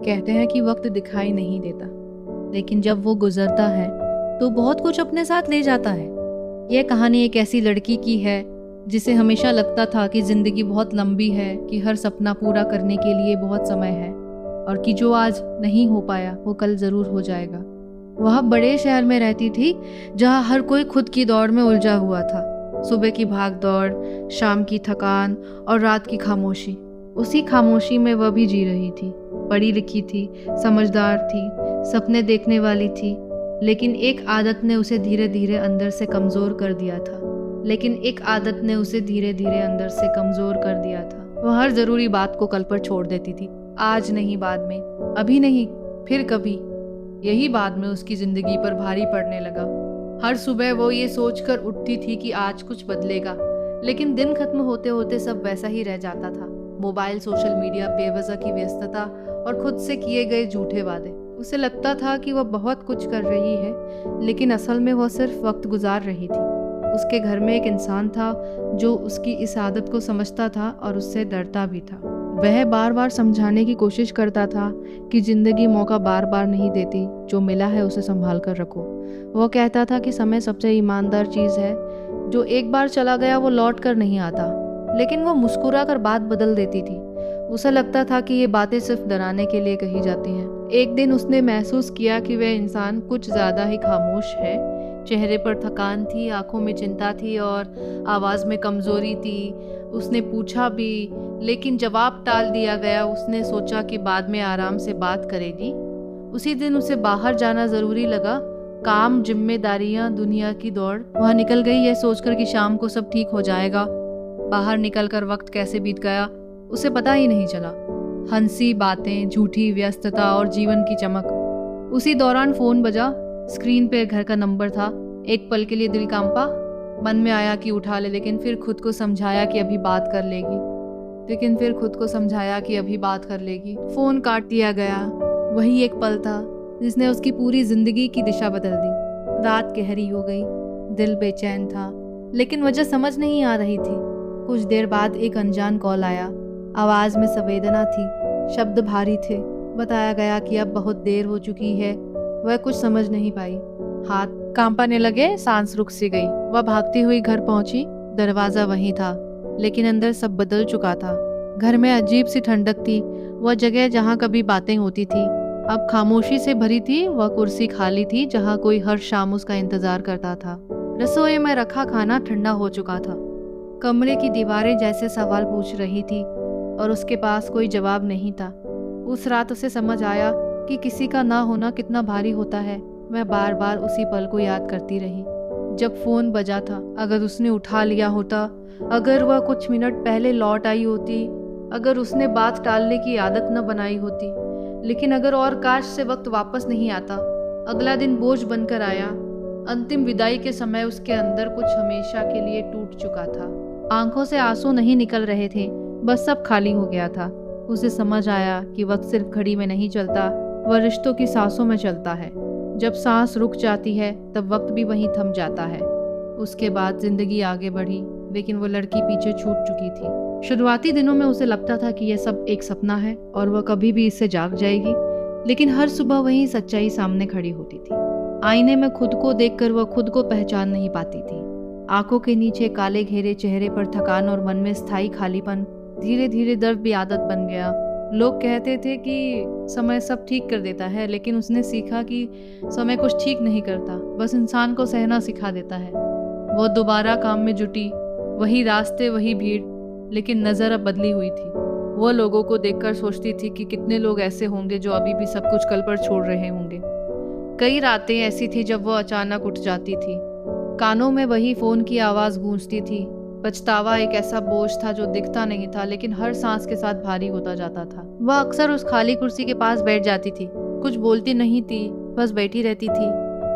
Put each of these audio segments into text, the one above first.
कहते हैं कि वक्त दिखाई नहीं देता, लेकिन जब वो गुजरता है तो बहुत कुछ अपने साथ ले जाता है। यह कहानी एक ऐसी लड़की की है जिसे हमेशा लगता था कि जिंदगी बहुत लंबी है, कि हर सपना पूरा करने के लिए बहुत समय है और कि जो आज नहीं हो पाया वो कल जरूर हो जाएगा। वह बड़े शहर में रहती थी जहाँ हर कोई खुद की दौड़ में उलझा हुआ था। सुबह की भाग दौड़, शाम की थकान और रात की खामोशी। उसी खामोशी में वह भी जी रही थी। पढ़ी लिखी थी, समझदार थी, सपने देखने वाली थी, लेकिन एक आदत ने उसे धीरे धीरे अंदर से कमजोर कर दिया था। वह हर जरूरी बात को कल पर छोड़ देती थी। आज नहीं, बाद में, अभी नहीं, फिर कभी। यही बाद में उसकी जिंदगी पर भारी पड़ने लगा। हर सुबह वो ये सोचकर उठती थी कि आज कुछ बदलेगा, लेकिन दिन खत्म होते होते सब वैसा ही रह जाता था। मोबाइल, सोशल मीडिया, बेवजह की व्यस्तता और खुद से किए गए झूठे वादे। उसे लगता था कि वह बहुत कुछ कर रही है, लेकिन असल में वह सिर्फ वक्त गुजार रही थी। उसके घर में एक इंसान था जो उसकी इस आदत को समझता था और उससे डरता भी था। वह बार बार समझाने की कोशिश करता था कि जिंदगी मौका बार बार नहीं देती, जो मिला है उसे संभाल कर रखो। वह कहता था कि समय सबसे ईमानदार चीज़ है, जो एक बार चला गया वो लौट कर नहीं आता। लेकिन वो मुस्कुरा कर बात बदल देती थी। उसे लगता था कि ये बातें सिर्फ डराने के लिए कही जाती हैं। एक दिन उसने महसूस किया कि वह इंसान कुछ ज़्यादा ही खामोश है। चेहरे पर थकान थी, आंखों में चिंता थी और आवाज़ में कमज़ोरी थी। उसने पूछा भी, लेकिन जवाब टाल दिया गया। उसने सोचा कि बाद में आराम से बात करेगी। उसी दिन उसे बाहर जाना ज़रूरी लगा। काम, जिम्मेदारियां, दुनिया की दौड़। वह निकल गई यह सोचकर कि शाम को सब ठीक हो जाएगा। बाहर निकलकर वक्त कैसे बीत गया उसे पता ही नहीं चला। हंसी, बातें, झूठी व्यस्तता और जीवन की चमक। उसी दौरान फोन बजा। स्क्रीन पर घर का नंबर था। एक पल के लिए दिल कांपा। मन में आया कि उठा ले, लेकिन फिर खुद को समझाया कि अभी बात कर लेगी। फोन काट दिया गया। वही एक पल था जिसने उसकी पूरी जिंदगी की दिशा बदल दी। रात गहरी हो गई। दिल बेचैन था, लेकिन वजह समझ नहीं आ रही थी। कुछ देर बाद एक अनजान कॉल आया। आवाज में संवेदना थी, शब्द भारी थे। बताया गया कि अब बहुत देर हो चुकी है। वह कुछ समझ नहीं पाई। हाथ कांपने लगे, सांस रुक सी गई। वह भागती हुई घर पहुंची। दरवाजा वहीं था, लेकिन अंदर सब बदल चुका था। घर में अजीब सी ठंडक थी। वह जगह जहाँ कभी बातें होती थी अब खामोशी से भरी थी। वह कुर्सी खाली थी जहाँ कोई हर शाम उसका इंतजार करता था। रसोई में रखा खाना ठंडा हो चुका था। कमरे की दीवारें जैसे सवाल पूछ रही थी और उसके पास कोई जवाब नहीं था। उस रात उसे समझ आया कि किसी का ना होना कितना भारी होता है। वह बार बार उसी पल को याद करती रही जब फोन बजा था। अगर उसने उठा लिया होता, अगर वह कुछ मिनट पहले लौट आई होती, अगर उसने बात टालने की आदत न बनाई होती। लेकिन अगर, और काश से वक्त वापस नहीं आता। अगला दिन बोझ बनकर आया। अंतिम विदाई के समय उसके अंदर कुछ हमेशा के लिए टूट चुका था। आंखों से आंसू नहीं निकल रहे थे, बस सब खाली हो गया था। उसे समझ आया कि वक्त सिर्फ घड़ी में नहीं चलता, वह रिश्तों की सांसों में चलता है। जब सांस रुक जाती है तब वक्त भी वहीं थम जाता है। उसके बाद जिंदगी आगे बढ़ी, लेकिन वो लड़की पीछे छूट चुकी थी। शुरुआती दिनों में उसे लगता था कि यह सब एक सपना है और वह कभी भी इससे जाग जाएगी, लेकिन हर सुबह वही सच्चाई सामने खड़ी होती थी। आईने में खुद को देखकर वह खुद को पहचान नहीं पाती थी। आंखों के नीचे काले घेरे, चेहरे पर थकान और मन में स्थायी खालीपन। धीरे धीरे दर्द भी आदत बन गया। लोग कहते थे कि समय सब ठीक कर देता है, लेकिन उसने सीखा कि समय कुछ ठीक नहीं करता, बस इंसान को सहना सिखा देता है। वो दोबारा काम में जुटी। वही रास्ते, वही भीड़, लेकिन नजर अब बदली हुई थी। वो लोगों को देखकर सोचती थी कि कितने लोग ऐसे होंगे जो अभी भी सब कुछ कल पर छोड़ रहे होंगे। कई रातें ऐसी थी जब वो अचानक उठ जाती थी। कानों में वही फोन की आवाज गूंजती थी। पछतावा एक ऐसा बोझ था जो दिखता नहीं था, लेकिन हर सांस के साथ भारी होता जाता था। वह अक्सर उस खाली कुर्सी के पास बैठ जाती थी। कुछ बोलती नहीं थी, बस बैठी रहती थी।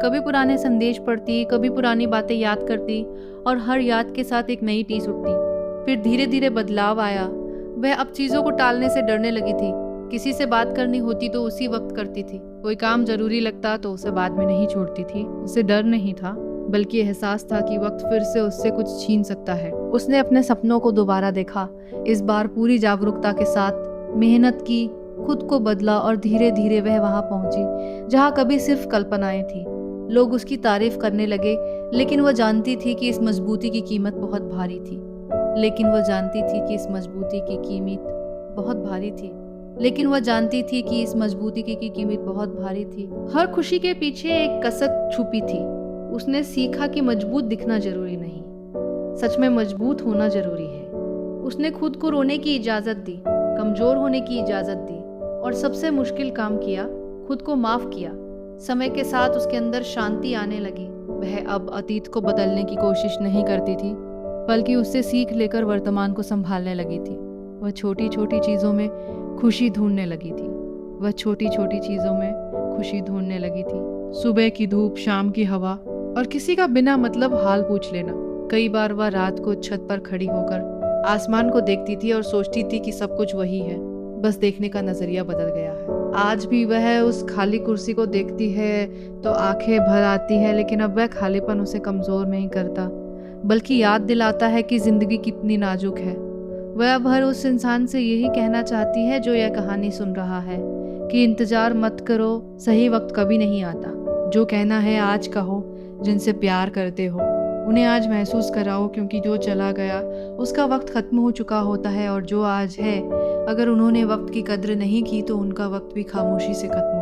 कभी पुराने संदेश पढ़ती, कभी पुरानी बातें याद करती, और हर याद के साथ एक नई टीस उठती। फिर धीरे धीरे बदलाव आया। वह अब चीजों को टालने से डरने लगी थी। किसी से बात करनी होती तो उसी वक्त करती थी। कोई काम जरूरी लगता तो उसे बाद में नहीं छोड़ती थी। उसे डर नहीं था, बल्कि एहसास था कि वक्त फिर से उससे कुछ छीन सकता है। उसने अपने सपनों को दोबारा देखा, इस बार पूरी जागरूकता के साथ। मेहनत की, खुद को बदला और धीरे धीरे वह वहां पहुंची जहां कभी सिर्फ कल्पनाएं थी। लोग उसकी तारीफ करने लगे, लेकिन वह जानती थी कि इस मजबूती की कीमत बहुत भारी थी। लेकिन वह जानती थी कि इस मजबूती की कीमत बहुत भारी थी। लेकिन वह जानती थी कि इस मजबूती की कीमत बहुत भारी थी। हर खुशी के पीछे एक कसक छुपी थी। उसने सीखा कि मजबूत दिखना जरूरी नहीं, सच में मजबूत होना जरूरी है। उसने खुद को रोने की इजाजत दी, कमजोर होने की इजाजत दी और सबसे मुश्किल काम किया, खुद को माफ किया। समय के साथ उसके अंदर शांति आने लगी। वह अब अतीत को बदलने की कोशिश नहीं करती थी, बल्कि उससे सीख लेकर वर्तमान को संभालने लगी थी। वह छोटी छोटी चीज़ों में खुशी ढूंढने लगी थी। वह छोटी छोटी चीज़ों में खुशी ढूंढने लगी थी। सुबह की धूप, शाम की हवा और किसी का बिना मतलब हाल पूछ लेना। कई बार वह रात को छत पर खड़ी होकर आसमान को देखती थी और सोचती थी कि सब कुछ वही है, बस देखने का नजरिया बदल गया है। आज भी वह उस खाली कुर्सी को देखती है तो आंखें भर आती है, लेकिन अब वह खालीपन उसे कमजोर नहीं करता, बल्कि याद दिलाता है कि जिंदगी कितनी नाजुक है। वह अब हर उस इंसान से यही कहना चाहती है जो यह कहानी सुन रहा है कि इंतजार मत करो, सही वक्त कभी नहीं आता। जो कहना है आज कहो, जिनसे प्यार करते हो उन्हें आज महसूस कराओ, क्योंकि जो चला गया उसका वक्त खत्म हो चुका होता है, और जो आज है अगर उन्होंने वक्त की कद्र नहीं की तो उनका वक्त भी खामोशी से खत्म